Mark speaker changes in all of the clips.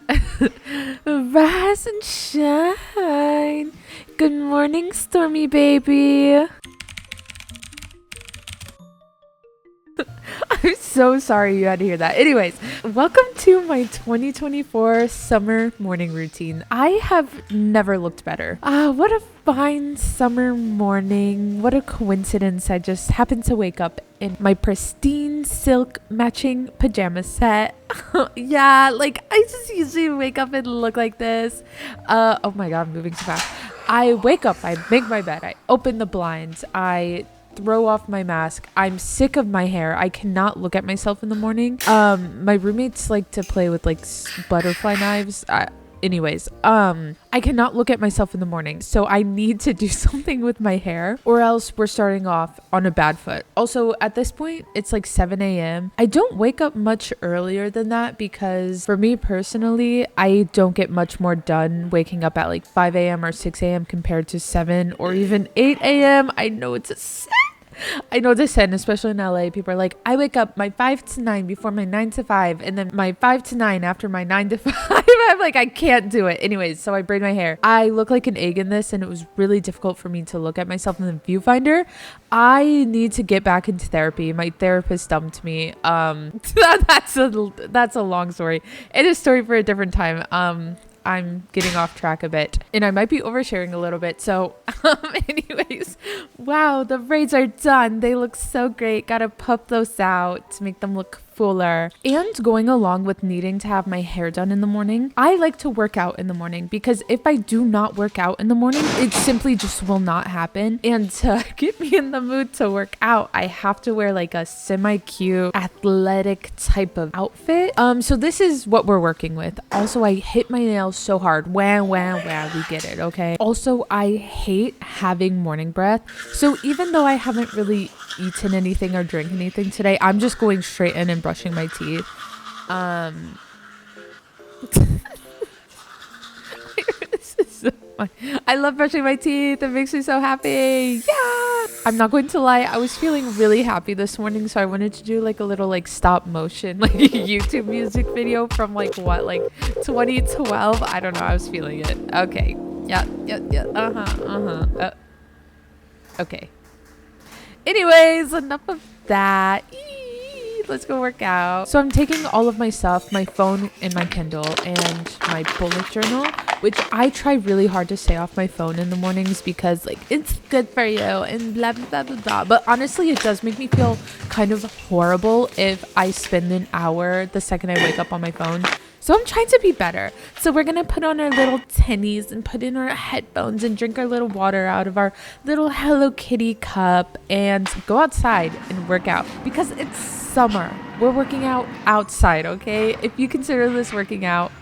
Speaker 1: Rise and shine. Good morning, Stormy baby. I'm so sorry you had to hear that. Anyways, welcome to my 2024 summer morning routine. I have never looked better. What a fine summer morning. What a coincidence. I just happened to wake up in my pristine silk matching pajama set. Yeah, like I just usually wake up and look like this. Oh my God, I'm moving so fast. I wake up, I make my bed, I open the blinds, I throw off my mask. I'm sick of my hair. I cannot look at myself in the morning. My roommates like to play with like butterfly knives. I cannot look at myself in the morning, so I need to do something with my hair or else we're starting off on a bad foot. Also, at this point, it's like 7 a.m. I don't wake up much earlier than that because for me personally, I don't get much more done waking up at like 5 a.m. or 6 a.m. compared to 7 or even 8 a.m. I know it's a sin, especially in LA. People are like, I wake up my 5 to 9 before my 9 to 5 and then my 5 to 9 after my 9 to 5. I'm like, I can't do it. Anyways, so I braid my hair. I look like an egg in this and it was really difficult for me to look at myself in the viewfinder. I need to get back into therapy. My therapist dumped me. That's a long story. It is a story for a different time. I'm getting off track a bit and I might be oversharing a little bit. So anyways, wow, the braids are done. They look so great. Gotta puff those out to make them look fuller. And going along with needing to have my hair done in the morning, I like to work out in the morning because if I do not work out in the morning, it simply just will not happen. And to get me in the mood to work out, I have to wear like a semi-cute athletic type of outfit. So this is what we're working with. Also, I hit my nails so hard. Wah, we get it, okay? Also, I hate having morning breath. So even though I haven't really eaten anything or drank anything today, I'm just going straight in and brushing my teeth. This is so fun. I love brushing my teeth. It makes me so happy. Yeah. I'm not going to lie. I was feeling really happy this morning, so I wanted to do like a little like stop motion like YouTube music video from like 2012. I don't know. I was feeling it. Okay. Yeah. Okay. Anyways, enough of that. Let's go work out. So I'm taking all of my stuff, my phone and my Kindle and my bullet journal, which I try really hard to stay off my phone in the mornings because like it's good for you and blah, blah, blah, blah. But honestly, it does make me feel kind of horrible if I spend an hour the second I wake up on my phone. So I'm trying to be better. So we're going to put on our little tinnies and put in our headphones and drink our little water out of our little Hello Kitty cup and go outside and work out because it's summer. We're working out outside, okay? If you consider this working out,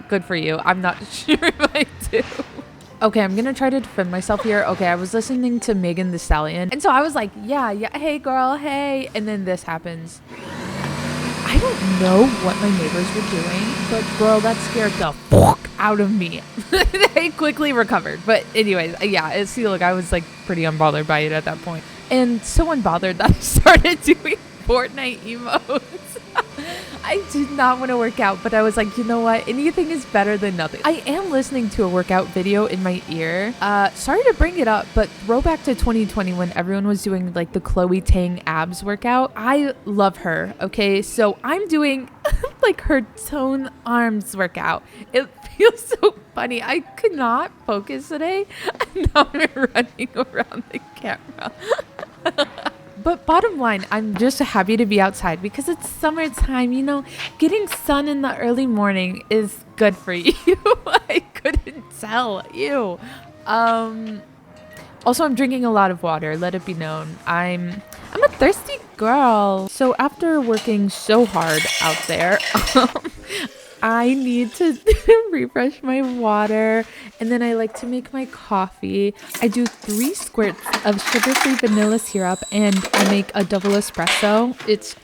Speaker 1: good for you. I'm not sure if I do. Okay, I'm gonna try to defend myself here. Okay, I was listening to Megan Thee Stallion and so I was like, yeah, hey girl, hey. And then this happens. I don't know what my neighbors were doing, but girl, that scared the fuck out of me. They quickly recovered. But anyways, yeah, see, look, I was like pretty unbothered by it at that point. And so unbothered that I started doing Fortnite emotes. I did not want to work out, but I was like, you know what? Anything is better than nothing. I am listening to a workout video in my ear. Sorry to bring it up, but throwback to 2020 when everyone was doing like the Chloe Tang abs workout. I love her. Okay, so I'm doing like her tone arms workout. It feels so funny. I could not focus today. Now I'm running around the camera. But bottom line, I'm just happy to be outside because it's summertime. You know, getting sun in the early morning is good for you. I couldn't tell you. Also, I'm drinking a lot of water. Let it be known. I'm a thirsty girl. So after working so hard out there, I need to refresh my water And then I like to make my coffee. I do 3 squirts of sugar-free vanilla syrup and I make a double espresso. It's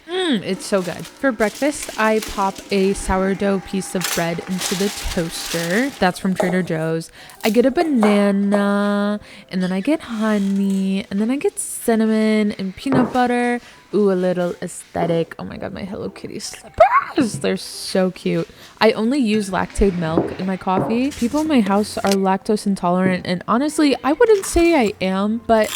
Speaker 1: so good. For breakfast, I pop a sourdough piece of bread into the toaster. That's from Trader Joe's. I get a banana, and then I get honey, and then I get cinnamon and peanut butter. Ooh, a little aesthetic. Oh my god, my Hello Kitty slippers. They're so cute. I only use lactate milk in my coffee. People in my house are lactose intolerant, and honestly, I wouldn't say I am, but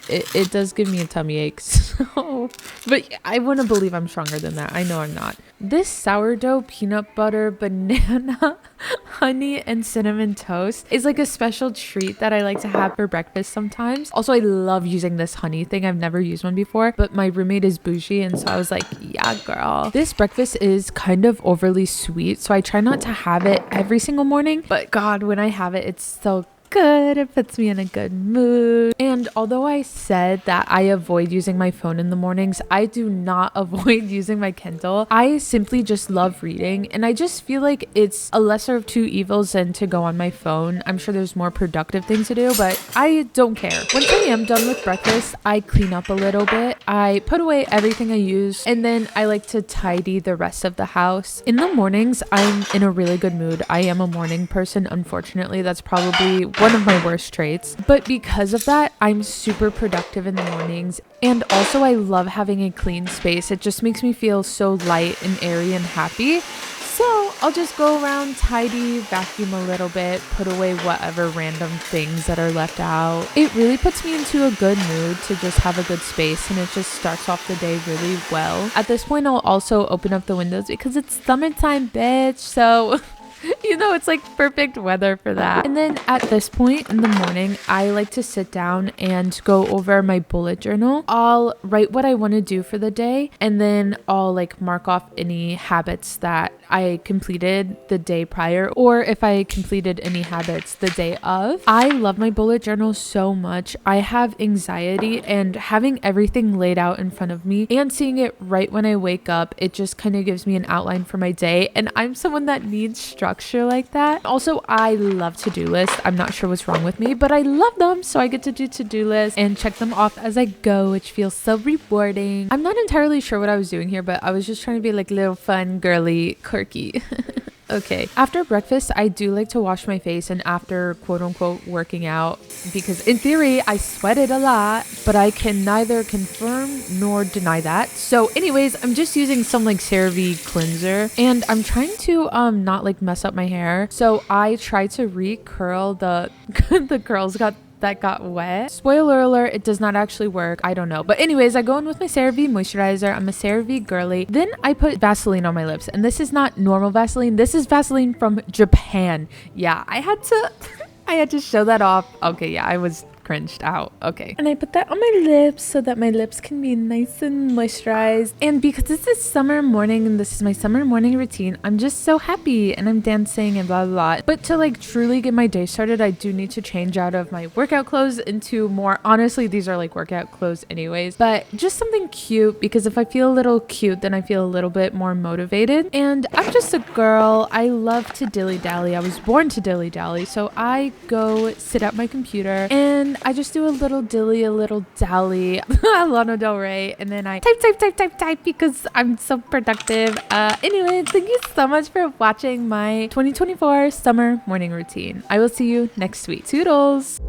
Speaker 1: it does give me a tummy ache. So, but I wouldn't believe I'm stronger than that. I know I'm not. This sourdough peanut butter banana honey and cinnamon toast is like a special treat that I like to have for breakfast sometimes. Also, I love using this honey thing. I've never used one before, but my roommate is bougie, and so I was like, yeah, girl. This breakfast is kind of overly sweet, so I try not to have it every single morning, but god, when I have it, it's so good. It puts me in a good mood. And although I said that I avoid using my phone in the mornings, I do not avoid using my Kindle. I simply just love reading, and I just feel like it's a lesser of two evils than to go on my phone. I'm sure there's more productive things to do, but I don't care. Once I am done with breakfast, I clean up a little bit. I put away everything I use, and then I like to tidy the rest of the house. In the mornings, I'm in a really good mood. I am a morning person, unfortunately. That's probably one of my worst traits, but because of that, I'm super productive in the mornings. And also, I love having a clean space. It just makes me feel so light and airy and happy. So I'll just go around, tidy, vacuum a little bit, put away whatever random things that are left out. It really puts me into a good mood to just have a good space, and it just starts off the day really well. At this point, I'll also open up the windows because it's summertime, bitch. So you know, it's like perfect weather for that. And then at this point in the morning, I like to sit down and go over my bullet journal. I'll write what I want to do for the day, and then I'll like mark off any habits that I completed the day prior, or if I completed any habits the day of. I love my bullet journal so much. I have anxiety, and having everything laid out in front of me and seeing it right when I wake up, it just kind of gives me an outline for my day, and I'm someone that needs structure like that. Also, I love to-do lists. I'm not sure what's wrong with me, but I love them, so I get to do to-do lists and check them off as I go, which feels so rewarding. I'm not entirely sure what I was doing here, but I was just trying to be like little fun, girly, quirky. Okay, after breakfast, I do like to wash my face, and after quote unquote working out, because in theory I sweated a lot, but I can neither confirm nor deny that. So anyways, I'm just using some like CeraVe cleanser, and I'm trying to not like mess up my hair. So I try to recurl the the curls that got wet. Spoiler alert, it does not actually work. I don't know. But anyways, I go in with my CeraVe moisturizer. I'm a CeraVe girly. Then I put Vaseline on my lips. And this is not normal Vaseline. This is Vaseline from Japan. Yeah, I had to show that off. Okay, yeah, I was cringed out. Okay. And I put that on my lips so that my lips can be nice and moisturized. And because this is summer morning and this is my summer morning routine, I'm just so happy and I'm dancing and blah, blah, blah. But to like truly get my day started, I do need to change out of my workout clothes into more, honestly, these are like workout clothes anyways, but just something cute, because if I feel a little cute, then I feel a little bit more motivated. And I'm just a girl. I love to dilly-dally. I was born to dilly-dally. So I go sit at my computer and I just do a little dilly, a little dally, Lana Del Rey, and then I type because I'm so productive. Anyway, thank you so much for watching my 2024 summer morning routine. I will see you next week. Toodles!